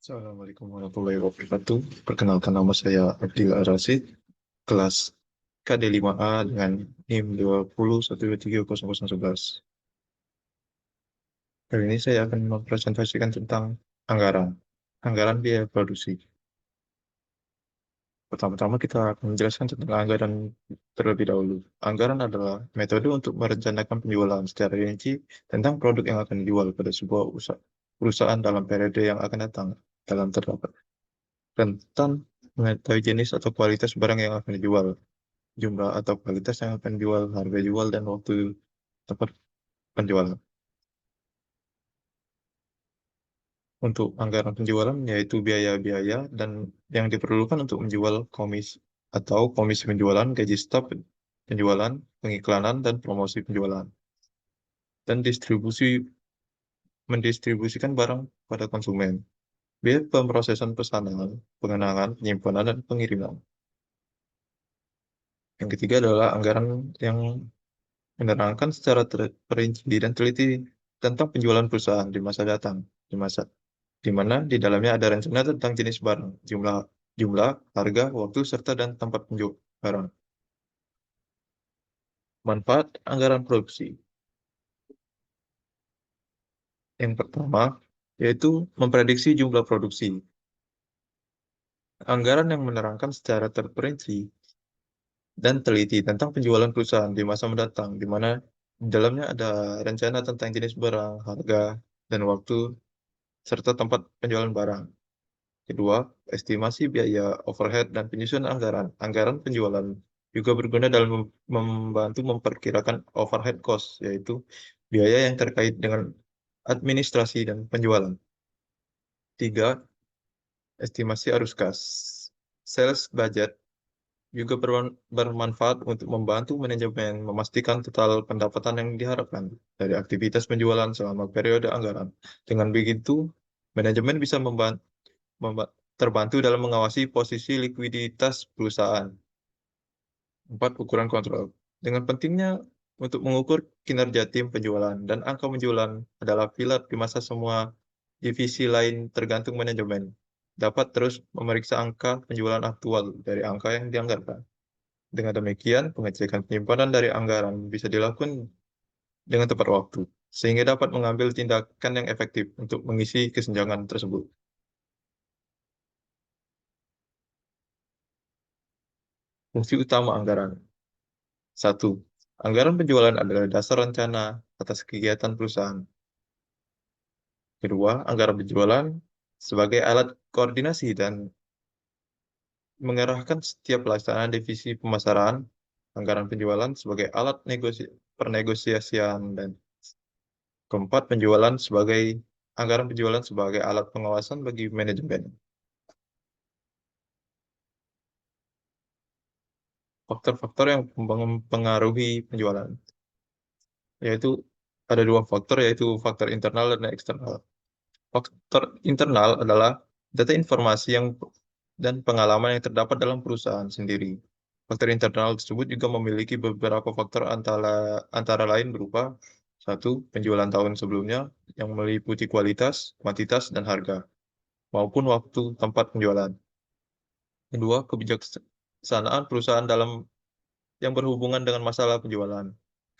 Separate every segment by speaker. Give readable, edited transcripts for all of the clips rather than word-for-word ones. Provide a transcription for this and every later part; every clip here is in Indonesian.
Speaker 1: Assalamualaikum warahmatullahi wabarakatuh. Perkenalkan nama saya Abdil Arasid, kelas KD5A dengan NIM 2012330011. Kali ini saya akan mempresentasikan tentang anggaran. Anggaran biaya produksi. Pertama-tama kita akan menjelaskan tentang anggaran terlebih dahulu. Anggaran adalah metode untuk merencanakan penjualan secara rinci tentang produk yang akan dijual pada sebuah perusahaan dalam periode yang akan datang. Dalam terdapat rentan mengetahui jenis atau kualitas barang yang akan dijual, jumlah atau kualitas yang akan dijual, harga jual, dan waktu tempat penjualan. Untuk anggaran penjualan yaitu biaya-biaya dan yang diperlukan untuk menjual komisi penjualan, gaji staf penjualan, pengiklanan, dan promosi penjualan, dan mendistribusikan barang pada konsumen. Biaya pemrosesan pesanan, pengenangan, penyimpanan, dan pengiriman. Yang ketiga adalah anggaran yang menerangkan secara terperinci dan teliti tentang penjualan perusahaan di masa datang, di mana di dalamnya ada rencana tentang jenis barang, jumlah, harga, waktu, serta dan tempat penjual barang. Manfaat anggaran produksi. Yang pertama, yaitu memprediksi jumlah produksi. Anggaran yang menerangkan secara terperinci dan teliti tentang penjualan perusahaan di masa mendatang, di mana di dalamnya ada rencana tentang jenis barang, harga, dan waktu, serta tempat penjualan barang. Kedua, estimasi biaya overhead dan penyusunan anggaran. Anggaran penjualan juga berguna dalam membantu memperkirakan overhead cost, yaitu biaya yang terkait dengan administrasi dan penjualan. Tiga, estimasi arus kas. Sales budget juga bermanfaat untuk membantu manajemen memastikan total pendapatan yang diharapkan dari aktivitas penjualan selama periode anggaran. Dengan begitu, manajemen bisa terbantu dalam mengawasi posisi likuiditas perusahaan. 4. Ukuran kontrol. Dengan pentingnya untuk mengukur kinerja tim penjualan dan angka penjualan adalah pilar di masa semua divisi lain tergantung manajemen. Dapat terus memeriksa angka penjualan aktual dari angka yang dianggarkan. Dengan demikian, pengecekan penyimpanan dari anggaran bisa dilakukan dengan tepat waktu, sehingga dapat mengambil tindakan yang efektif untuk mengisi kesenjangan tersebut. Fungsi utama anggaran. 1. Anggaran penjualan adalah dasar rencana atas kegiatan perusahaan. Kedua, anggaran penjualan sebagai alat koordinasi dan mengarahkan setiap pelaksanaan divisi pemasaran, anggaran penjualan sebagai alat pernegosiasian, dan keempat, anggaran penjualan sebagai alat pengawasan bagi manajemen. Faktor-faktor yang mempengaruhi penjualan, yaitu ada dua faktor, yaitu faktor internal dan eksternal. Faktor internal adalah data informasi dan pengalaman yang terdapat dalam perusahaan sendiri. Faktor internal tersebut juga memiliki beberapa faktor antara lain berupa: satu, penjualan tahun sebelumnya yang meliputi kualitas, kuantitas, dan harga, maupun waktu tempat penjualan. Kedua, kebijaksanaan perusahaan yang berhubungan dengan masalah penjualan.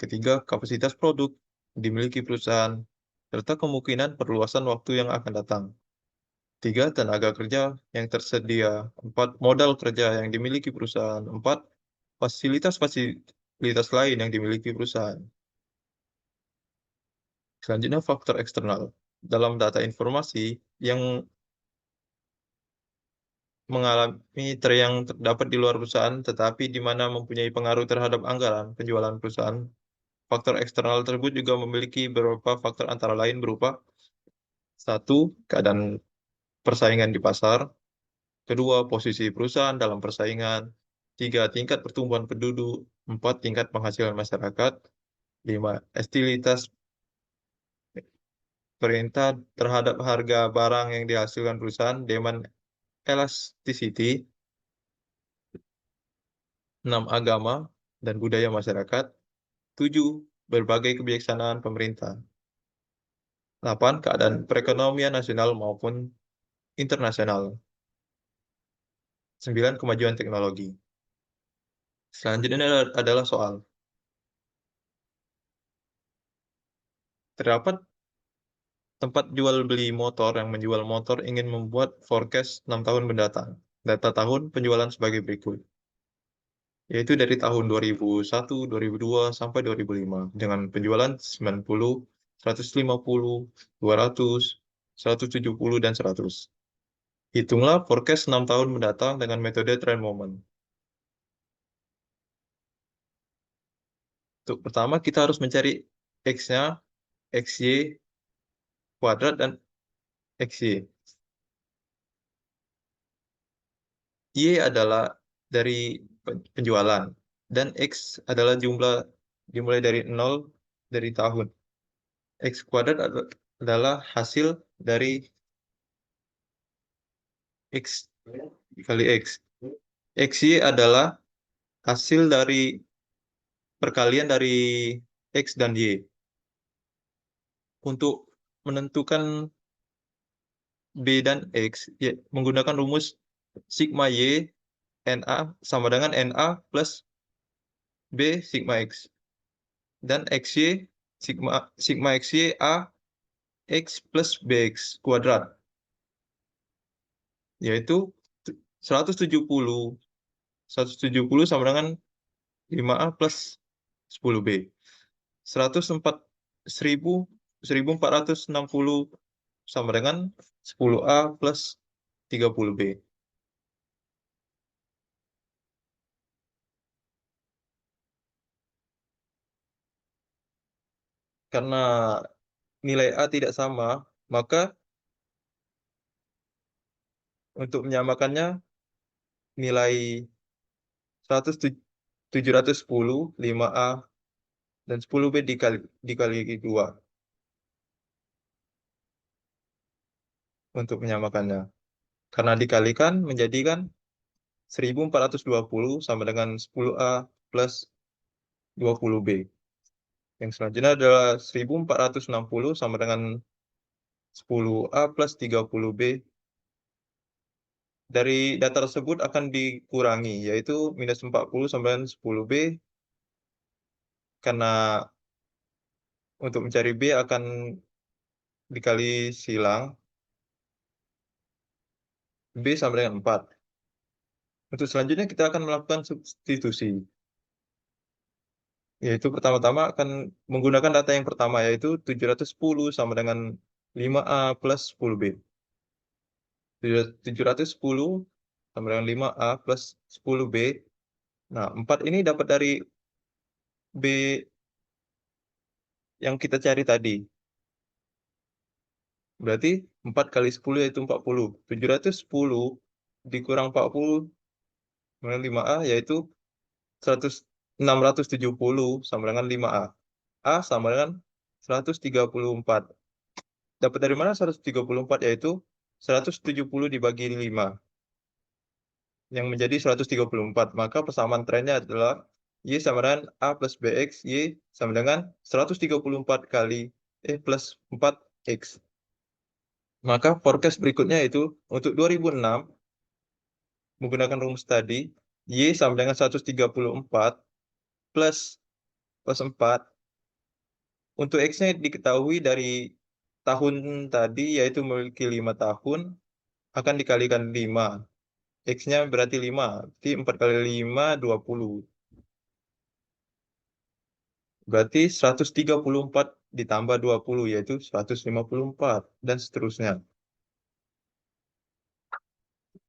Speaker 1: Ketiga, kapasitas produk yang dimiliki perusahaan, serta kemungkinan perluasan waktu yang akan datang. Tiga, tenaga kerja yang tersedia. Empat, modal kerja yang dimiliki perusahaan. Empat, fasilitas lain yang dimiliki perusahaan. Selanjutnya, faktor eksternal. Dalam data informasi yang mengalami yang terdapat di luar perusahaan, tetapi di mana mempunyai pengaruh terhadap anggaran penjualan perusahaan. Faktor eksternal tersebut juga memiliki beberapa faktor antara lain berupa: satu, keadaan persaingan di pasar. Kedua, posisi perusahaan dalam persaingan. Tiga, tingkat pertumbuhan penduduk. Empat, tingkat penghasilan masyarakat. Lima, estilitas perintah terhadap harga barang yang dihasilkan perusahaan, demand elasticity. Enam, agama dan budaya masyarakat. Tujuh, berbagai kebijaksanaan pemerintah. 8. Keadaan perekonomian nasional maupun internasional. 9. Kemajuan teknologi. Selanjutnya adalah soal. Terdapat tempat jual beli motor yang menjual motor ingin membuat forecast 6 tahun mendatang. Data tahun penjualan sebagai berikut, yaitu dari tahun 2001, 2002, sampai 2005, dengan penjualan 90, 150, 200, 170, dan 100. Hitunglah forecast 6 tahun mendatang dengan metode trend moment. Untuk pertama, kita harus mencari X-nya, XY, kuadrat, dan XY. Y adalah dari penjualan, dan X adalah jumlah dimulai dari 0 dari tahun. X kuadrat adalah hasil dari X kali X. XY adalah hasil dari perkalian dari X dan Y. Untuk menentukan B dan X, ya, menggunakan rumus sigma Y NA sama dengan NA plus B sigma X. Dan XY, sigma XY A X plus BX kuadrat, yaitu 170. 170 sama dengan 5A plus 10B. 104, 1460 sama dengan 10A plus 30B. Karena nilai A tidak sama, maka untuk menyamakannya nilai 710, 5A, dan 10B dikali 2 untuk menyamakannya. Karena dikalikan menjadikan 1420 sama dengan 10A plus 20B. Yang selanjutnya adalah 1460 sama dengan 10A plus 30B. Dari data tersebut akan dikurangi, yaitu minus 40 sama dengan 10B, karena untuk mencari B akan dikali silang, B sama dengan 4. Untuk selanjutnya kita akan melakukan substitusi, yaitu pertama-tama akan menggunakan data yang pertama, yaitu 710 sama dengan 5A plus 10B. 710 sama dengan 5A plus 10B. Nah, 4 ini dapat dari B yang kita cari tadi. Berarti 4 kali 10 yaitu 40. 710 dikurang 40 dengan 5A yaitu 670 sama dengan 5A. A sama dengan 134. Dapat dari mana 134? Yaitu 170 dibagi 5, yang menjadi 134. Maka persamaan trennya adalah Y sama dengan A plus BX, Y sama dengan 134 kali plus 4X. Maka forecast berikutnya itu untuk 2006 menggunakan rumus tadi, Y sama dengan 134 plus 4. Untuk X-nya diketahui dari tahun tadi, yaitu memiliki 5 tahun, akan dikalikan 5. X-nya berarti 5. Berarti 4 kali 5, 20. Berarti 134 ditambah 20, yaitu 154, dan seterusnya.